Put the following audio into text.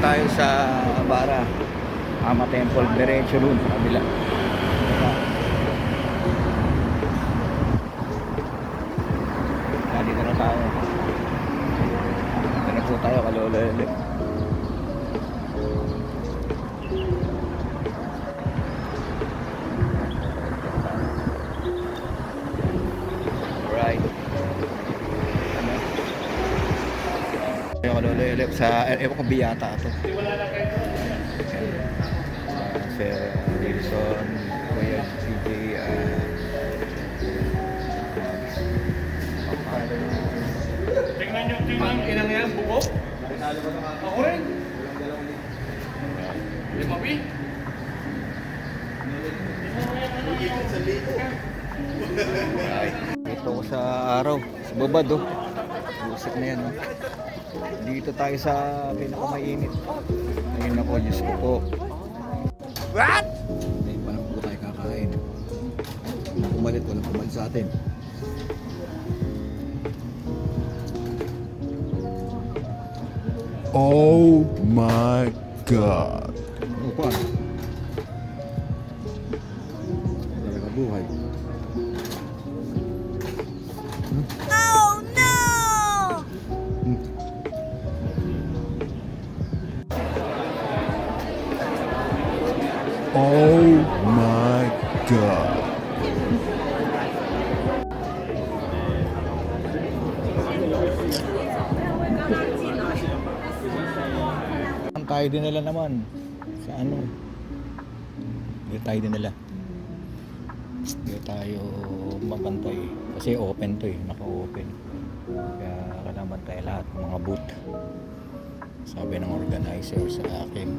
tayo sa Bara Ama Temple, diretso dun sa kabila. Dito na tayo. Dito na po tayo, kalulele. Alright. Kalulele sa ewan ko biyata ito. Sir Wilson, Kuya CJ, Tingnan nyo, tingnan inang yan, buko. Ako rin. Lima pi. Ito ko sa araw, sa babad oh. Busik na yan oh. Dito tayo sa pinakamainit. Ayun ako, Diyos ko po. What? Ayun pa lang po tayo kakain. Walang pumalit sa atin. Oh my God. Ano pa? Talaga buhay. Oh no! Oh my God. Tayo dinala naman sa ano. Dito tayo dinala. Dito tayo mabantay kasi open to eh, naka-open. Kaya kailangan tayo lahat ng mga booth. Sabi ng organizer sa akin.